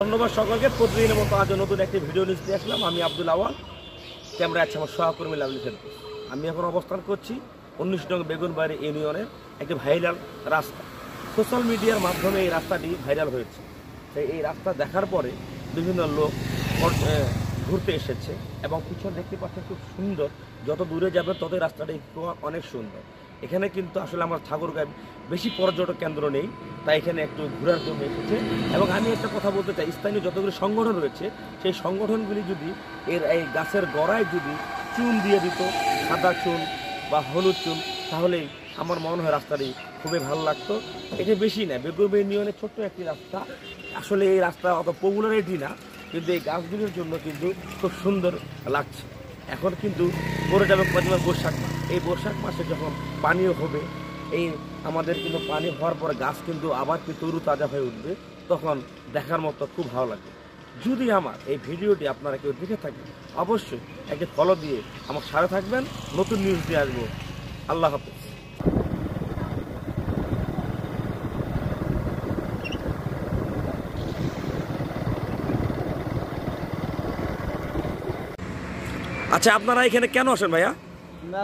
ধন্যবাদ সকলকে। প্রতিদিনের মতো আজ নতুন একটি ভিডিও নিয়ে আসলাম। আমি আব্দুল আওয়াল, ক্যামেরা আছে আমার সহকর্মী লাভলি ফেরদৌস। আমি এখন অবস্থান করছি 19 নং বেগুনবাড়ি ইউনিয়নের একটি ভাইরাল রাস্তা। সোশ্যাল মিডিয়ার মাধ্যমে এই রাস্তাটি ভাইরাল হয়েছে। তাই এই রাস্তা দেখার পরে বিভিন্ন লোক ঘুরতে এসেছে এবং পিছনে দেখতে পাচ্ছেন খুব সুন্দর। যত দূরে যাবে ততই রাস্তাটি অনেক সুন্দর। এখানে কিন্তু আসলে আমার ঠাকুরগাঁয় বেশি পর্যটক কেন্দ্র নেই, তাই এখানে একটু ঘোরার জন্য এসেছে। এবং আমি একটা কথা বলতে চাই, স্থানীয় যতগুলি সংগঠন রয়েছে সেই সংগঠনগুলি যদি এই গাছের গোড়ায় যদি চুন দিয়ে দিত, সাদা চুন বা হলুদ চুন, তাহলেই আমার মনে হয় রাস্তাটি খুবই ভালো লাগতো। এটা বেশি না, বেগুনবাড়ি ইউনিয়নের ছোট্ট একটি রাস্তা। আসলে এই রাস্তা অত পপুলারিটি না, কিন্তু এই গাছগুলির জন্য কিন্তু খুব সুন্দর লাগছে। এখন কিন্তু পড়ে যাবে বৈশাখ মাস। এই বৈশাখ মাসে যখন পানিও হবে, এই আমাদের কিন্তু পানি হওয়ার পরে গাছ কিন্তু আবার তরু তাজা হয়ে উঠবে, তখন দেখার মতো খুব ভালো লাগবে। যদি আমার এই ভিডিওটি আপনারা কেউ দেখে থাকেন, অবশ্যই একটি ফলো দিয়ে আমার সাথে থাকবেন। নতুন নিউজ দিয়ে আসবো। আল্লাহ হাফেজ। আচ্ছা, আপনারা এখানে কেন আসেন ভাইয়া?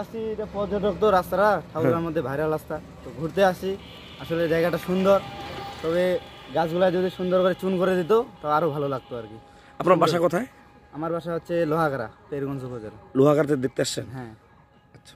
আসি, এটা পর্যটক তো রাস্তাটা ঠাকুরের মধ্যে ভাইরাল রাস্তা, তো ঘুরতে আসি। আসলে জায়গাটা সুন্দর, তবে গাছগুলা যদি সুন্দর করে চুন করে দিত তো আরো ভালো লাগতো আর কি। আপনার বাসা কোথায়? আমার বাসা হচ্ছে লোহাগাড়া, পেরগঞ্জ উপজেলা। লোহাগাড়াতে দেখতে আসছেন? হ্যাঁ। আচ্ছা।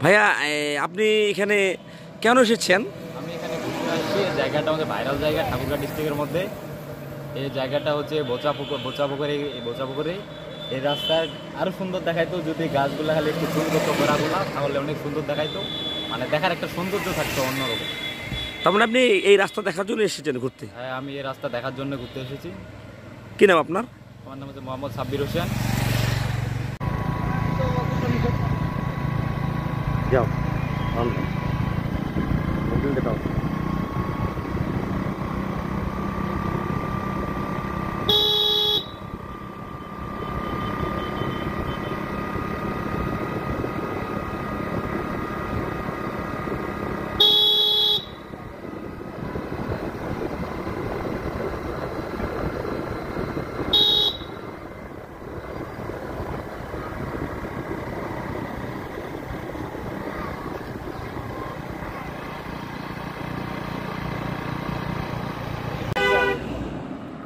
ভাইয়া, আপনি এখানে কেন এসেছেন? আমি এখানে ঘুরতে আসছি। এই জায়গাটা আমাদের ভাইরাল জায়গা ঠাকুরগাঁও ডিস্ট্রিক্টের মধ্যে। এই জায়গাটা হচ্ছে বোচাপুকুরে। এই রাস্তার আরও সুন্দর দেখাইতো যদি গাছগুলো খালি একটু চুন করতো গোড়াগুলা, তাহলে অনেক সুন্দর দেখাইতো, মানে দেখার একটা সৌন্দর্য থাকতো অন্যরকম। তার মানে আপনি এই রাস্তা দেখার জন্য এসেছেন ঘুরতে? হ্যাঁ, আমি এই রাস্তা দেখার জন্য ঘুরতে এসেছি। কি নাম আপনার? আমার নাম হচ্ছে মোহাম্মদ সাব্বির হোসেন। যাও।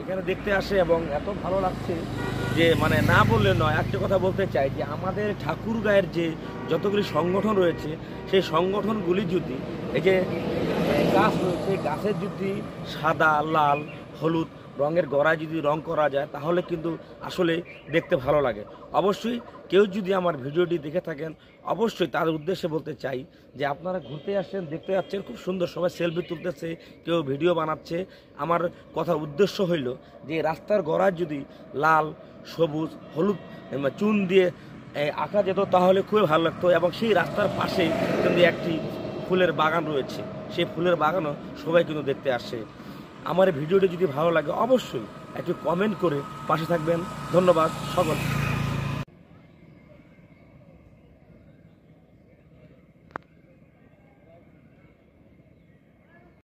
এখানে দেখতে আসে এবং এত ভালো লাগছে যে মানে না বললে নয়। একটা কথা বলতে চাই যে আমাদের ঠাকুরগাঁয়ের যে যতগুলি সংগঠন রয়েছে সেই সংগঠনগুলি যদি এই যে গাছ রয়েছে, গাছের যদি সাদা, লাল, হলুদ রঙের গড়ায় যদি রং করা যায় তাহলে কিন্তু আসলে দেখতে ভালো লাগে। অবশ্যই কেউ যদি আমার ভিডিওটি দেখে থাকেন, অবশ্যই তার উদ্দেশ্যে বলতে চাই যে আপনারা ঘুরতে আসছেন, দেখতে যাচ্ছেন, খুব সুন্দর, সবাই সেলফি তুলতেছে, কেউ ভিডিও বানাচ্ছে। আমার কথার উদ্দেশ্য হইল যে রাস্তার গড়ায় যদি লাল, সবুজ, হলুদ চুন দিয়ে আঁকা যেত তাহলে খুবই ভালো লাগতো। এবং সেই রাস্তার পাশে কিন্তু একটি ফুলের বাগান রয়েছে, সেই ফুলের বাগানও সবাই কিন্তু দেখতে আসে। আমার ভিডিওটি যদি ভালো লাগে অবশ্যই একটু কমেন্ট করে পাশে থাকবেন। ধন্যবাদ সকল।